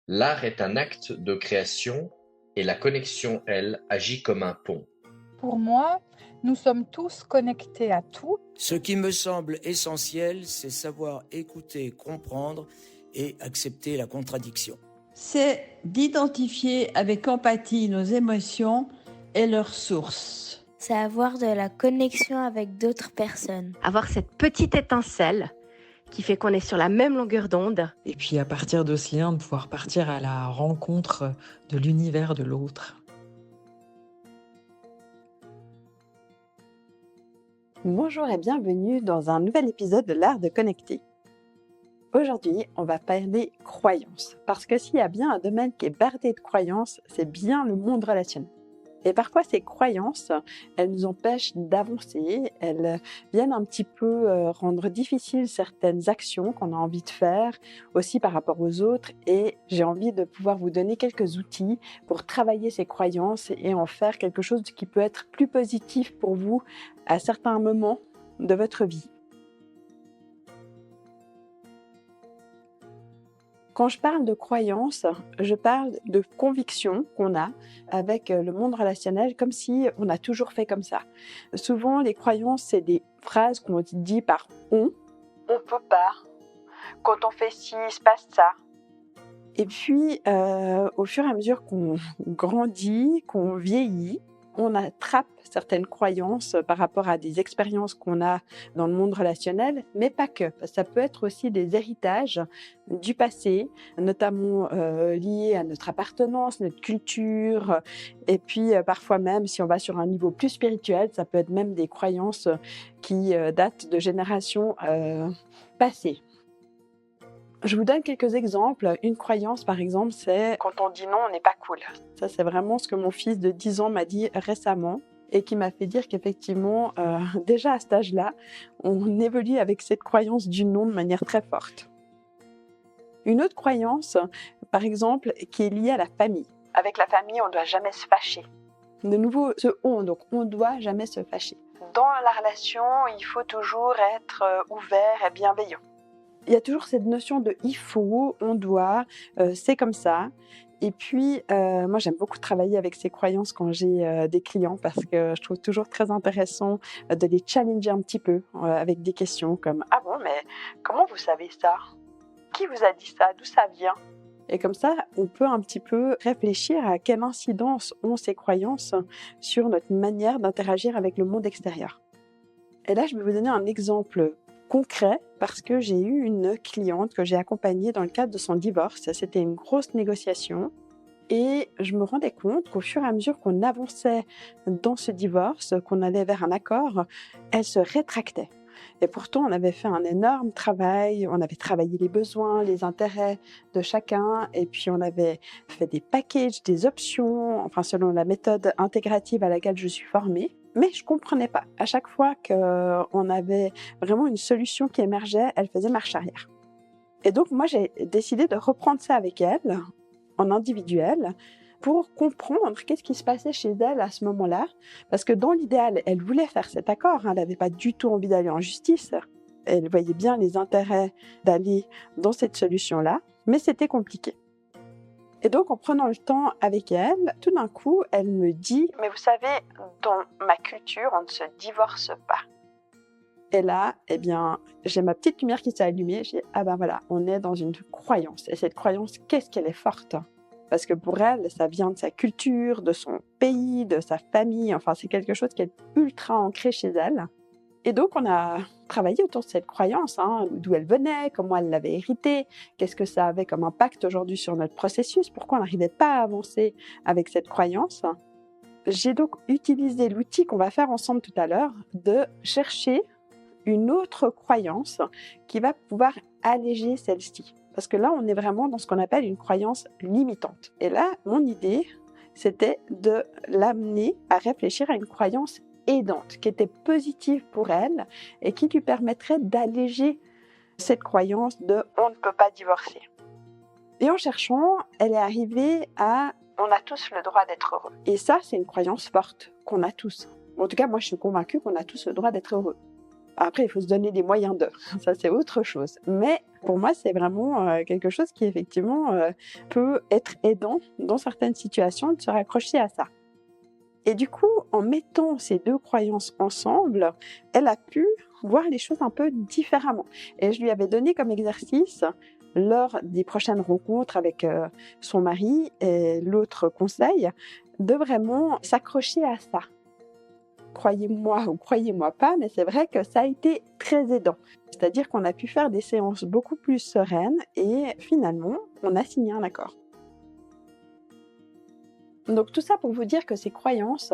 L'art est un acte de création et la connexion, elle, agit comme un pont. Pour moi, nous sommes tous connectés à tout. Ce qui me semble essentiel, c'est savoir écouter, comprendre et accepter la contradiction. C'est d'identifier avec empathie nos émotions et leurs sources. C'est avoir de la connexion avec d'autres personnes. Avoir cette petite étincelle qui fait qu'on est sur la même longueur d'onde. Et puis à partir de ce lien, de pouvoir partir à la rencontre de l'univers de l'autre. Bonjour et bienvenue dans un nouvel épisode de l'art de connecter. Aujourd'hui, on va parler croyances, parce que s'il y a bien un domaine qui est bardé de croyances, c'est bien le monde relationnel. Et parfois, ces croyances, elles nous empêchent d'avancer, elles viennent un petit peu rendre difficiles certaines actions qu'on a envie de faire, aussi par rapport aux autres. Et j'ai envie de pouvoir vous donner quelques outils pour travailler ces croyances et en faire quelque chose qui peut être plus positif pour vous à certains moments de votre vie. Quand je parle de croyances, je parle de convictions qu'on a avec le monde relationnel, comme si on a toujours fait comme ça. Souvent, les croyances, c'est des phrases qu'on dit par on peut pas, quand on fait ci, il se passe ça. Et puis, au fur et à mesure qu'on grandit, qu'on vieillit, on attrape certaines croyances par rapport à des expériences qu'on a dans le monde relationnel, mais pas que. Ça peut être aussi des héritages du passé, notamment liés à notre appartenance, notre culture, et puis parfois même, si on va sur un niveau plus spirituel, ça peut être même des croyances qui datent de générations passées. Je vous donne quelques exemples. Une croyance, par exemple, c'est « quand on dit non, on n'est pas cool ». Ça, c'est vraiment ce que mon fils de 10 ans m'a dit récemment et qui m'a fait dire qu'effectivement, déjà à cet âge-là, on évolue avec cette croyance du non de manière très forte. Une autre croyance, par exemple, qui est liée à la famille. Avec la famille, on ne doit jamais se fâcher. De nouveau, ce « on », donc on ne doit jamais se fâcher. Dans la relation, il faut toujours être ouvert et bienveillant. Il y a toujours cette notion de « il faut »,« on doit »,« c'est comme ça ». Et puis, moi, j'aime beaucoup travailler avec ces croyances quand j'ai des clients parce que je trouve toujours très intéressant de les challenger un petit peu avec des questions comme « Ah bon, mais comment vous savez ça ? Qui vous a dit ça ? D'où ça vient ?» Et comme ça, on peut un petit peu réfléchir à quelle incidence ont ces croyances sur notre manière d'interagir avec le monde extérieur. Et là, je vais vous donner un exemple concret parce que j'ai eu une cliente que j'ai accompagnée dans le cadre de son divorce. C'était une grosse négociation et je me rendais compte qu'au fur et à mesure qu'on avançait dans ce divorce, qu'on allait vers un accord, elle se rétractait. Et pourtant, on avait fait un énorme travail, on avait travaillé les besoins, les intérêts de chacun, et puis on avait fait des packages, des options, enfin selon la méthode intégrative à laquelle je suis formée. Mais je comprenais pas. À chaque fois qu'on avait vraiment une solution qui émergeait, elle faisait marche arrière. Et donc, moi, j'ai décidé de reprendre ça avec elle, en individuel, pour comprendre qu'est-ce qui se passait chez elle à ce moment-là. Parce que dans l'idéal, elle voulait faire cet accord. Elle n'avait pas du tout envie d'aller en justice. Elle voyait bien les intérêts d'aller dans cette solution-là, mais c'était compliqué. Et donc, en prenant le temps avec elle, tout d'un coup, elle me dit « Mais vous savez, dans ma culture, on ne se divorce pas. » Et là, eh bien, j'ai ma petite lumière qui s'est allumée. J'ai dit « Ah ben voilà, on est dans une croyance. » Et cette croyance, qu'est-ce qu'elle est forte ? Parce que pour elle, ça vient de sa culture, de son pays, de sa famille. Enfin, c'est quelque chose qui est ultra ancré chez elle. Et donc, on a travaillé autour de cette croyance, d'où elle venait, comment elle l'avait héritée, qu'est-ce que ça avait comme impact aujourd'hui sur notre processus, pourquoi on n'arrivait pas à avancer avec cette croyance. J'ai donc utilisé l'outil qu'on va faire ensemble tout à l'heure de chercher une autre croyance qui va pouvoir alléger celle-ci. Parce que là, on est vraiment dans ce qu'on appelle une croyance limitante. Et là, mon idée, c'était de l'amener à réfléchir à une croyance aidante, qui était positive pour elle et qui lui permettrait d'alléger cette croyance de « on ne peut pas divorcer ». Et en cherchant, elle est arrivée à « on a tous le droit d'être heureux ». Et ça, c'est une croyance forte qu'on a tous. En tout cas, moi, je suis convaincue qu'on a tous le droit d'être heureux. Après, il faut se donner les moyens de. Ça, c'est autre chose. Mais pour moi, c'est vraiment quelque chose qui, effectivement, peut être aidant dans certaines situations de se raccrocher à ça. Et du coup, en mettant ces deux croyances ensemble, elle a pu voir les choses un peu différemment. Et je lui avais donné comme exercice, lors des prochaines rencontres avec son mari et l'autre conseil, de vraiment s'accrocher à ça. Croyez-moi ou croyez-moi pas, mais c'est vrai que ça a été très aidant. C'est-à-dire qu'on a pu faire des séances beaucoup plus sereines et finalement, on a signé un accord. Donc tout ça pour vous dire que ces croyances,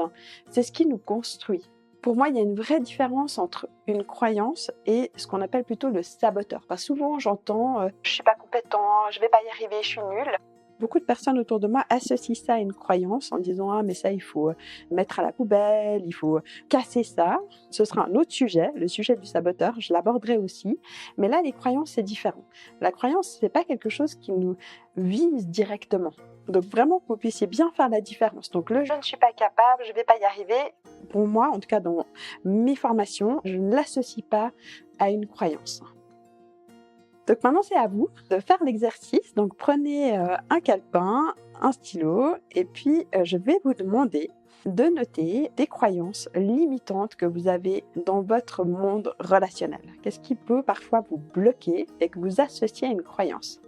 c'est ce qui nous construit. Pour moi, il y a une vraie différence entre une croyance et ce qu'on appelle plutôt le saboteur. Parce que souvent, j'entends « je suis pas compétent, je vais pas y arriver, je suis nulle ». Beaucoup de personnes autour de moi associent ça à une croyance en disant « ah mais ça, il faut mettre à la poubelle, il faut casser ça ». Ce sera un autre sujet, le sujet du saboteur, je l'aborderai aussi. Mais là, les croyances, c'est différent. La croyance, c'est pas quelque chose qui nous vise directement. Donc vraiment, que vous puissiez bien faire la différence. Donc le « je ne suis pas capable, je vais pas y arriver », pour moi, en tout cas dans mes formations, je ne l'associe pas à une croyance. Donc maintenant, c'est à vous de faire l'exercice. Donc prenez un calepin, un stylo, et puis je vais vous demander de noter des croyances limitantes que vous avez dans votre monde relationnel. Qu'est-ce qui peut parfois vous bloquer et que vous associez à une croyance ?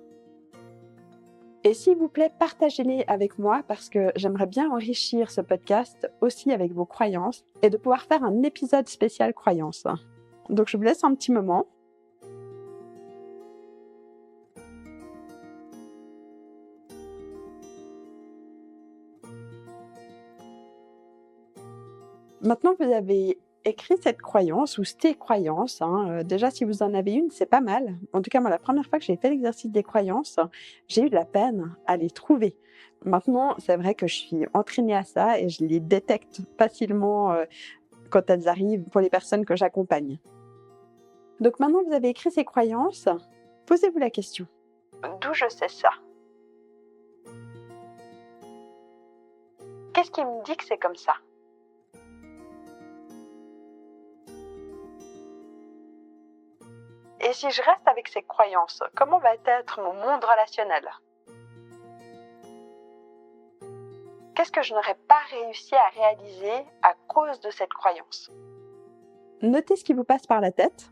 Et s'il vous plaît, partagez-les avec moi parce que j'aimerais bien enrichir ce podcast aussi avec vos croyances et de pouvoir faire un épisode spécial croyances. Donc je vous laisse un petit moment. Maintenant que vous avez écrit cette croyance ou ces croyances, déjà si vous en avez une, c'est pas mal. En tout cas, moi, la première fois que j'ai fait l'exercice des croyances, j'ai eu de la peine à les trouver. Maintenant, c'est vrai que je suis entraînée à ça et je les détecte facilement quand elles arrivent pour les personnes que j'accompagne. Donc maintenant que vous avez écrit ces croyances, posez-vous la question. D'où je sais ça ? Qu'est-ce qui me dit que c'est comme ça ? Et si je reste avec ces croyances, comment va être mon monde relationnel ? Qu'est-ce que je n'aurais pas réussi à réaliser à cause de cette croyance ? Notez ce qui vous passe par la tête.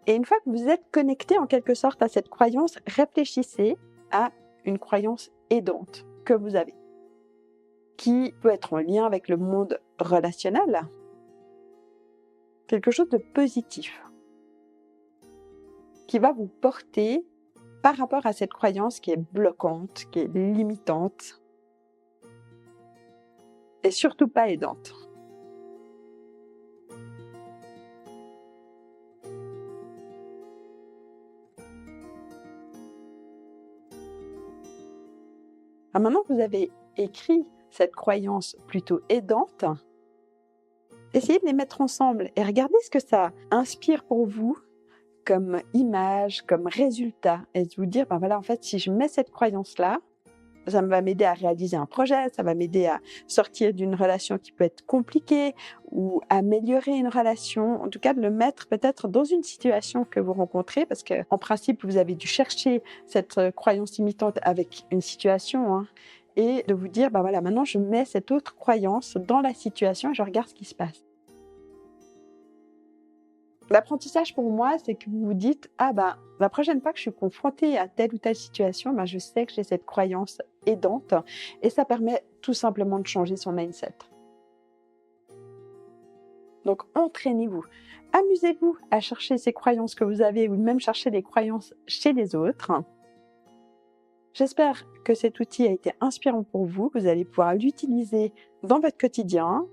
Et une fois que vous êtes connecté en quelque sorte à cette croyance, réfléchissez à une croyance aidante que vous avez, qui peut être en lien avec le monde relationnel, quelque chose de positif, qui va vous porter par rapport à cette croyance qui est bloquante, qui est limitante, et surtout pas aidante. Alors maintenant que vous avez écrit cette croyance plutôt aidante, essayez de les mettre ensemble et regardez ce que ça inspire pour vous comme image, comme résultat, et de vous dire, ben voilà, en fait, si je mets cette croyance-là, ça va m'aider à réaliser un projet, ça va m'aider à sortir d'une relation qui peut être compliquée ou améliorer une relation, en tout cas de le mettre peut-être dans une situation que vous rencontrez, parce qu'en principe, vous avez dû chercher cette croyance limitante avec une situation, et de vous dire, ben voilà, maintenant je mets cette autre croyance dans la situation et je regarde ce qui se passe. L'apprentissage pour moi, c'est que vous vous dites, la prochaine fois que je suis confrontée à telle ou telle situation, je sais que j'ai cette croyance aidante et ça permet tout simplement de changer son mindset. Donc, entraînez-vous. Amusez-vous à chercher ces croyances que vous avez ou même chercher les croyances chez les autres. J'espère que cet outil a été inspirant pour vous. Vous allez pouvoir l'utiliser dans votre quotidien.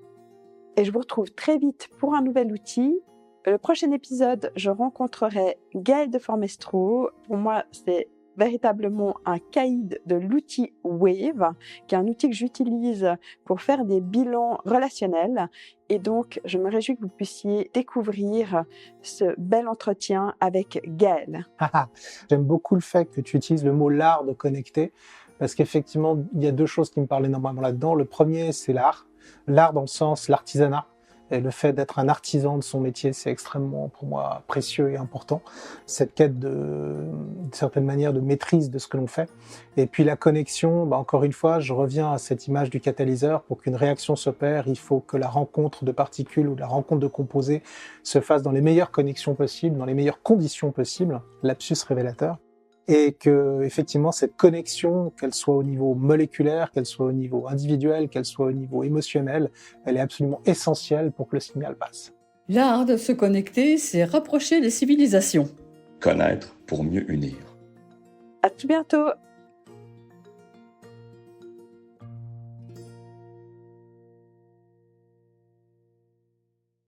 Et je vous retrouve très vite pour un nouvel outil. Le prochain épisode, je rencontrerai Gaëlle de Formestro. Pour moi, c'est véritablement un caïd de l'outil Wave, qui est un outil que j'utilise pour faire des bilans relationnels. Et donc, je me réjouis que vous puissiez découvrir ce bel entretien avec Gaëlle. J'aime beaucoup le fait que tu utilises le mot « l'art de connecter », parce qu'effectivement, il y a deux choses qui me parlent énormément là-dedans. Le premier, c'est l'art. L'art dans le sens, l'artisanat. Et le fait d'être un artisan de son métier, c'est extrêmement, pour moi, précieux et important. Cette quête d'une certaine manière, de maîtrise de ce que l'on fait. Et puis la connexion, encore une fois, je reviens à cette image du catalyseur. Pour qu'une réaction s'opère, il faut que la rencontre de particules ou la rencontre de composés se fasse dans les meilleures connexions possibles, dans les meilleures conditions possibles. Lapsus révélateur. Et que, effectivement, cette connexion, qu'elle soit au niveau moléculaire, qu'elle soit au niveau individuel, qu'elle soit au niveau émotionnel, elle est absolument essentielle pour que le signal passe. L'art de se connecter, c'est rapprocher les civilisations. Connaître pour mieux unir. À tout bientôt.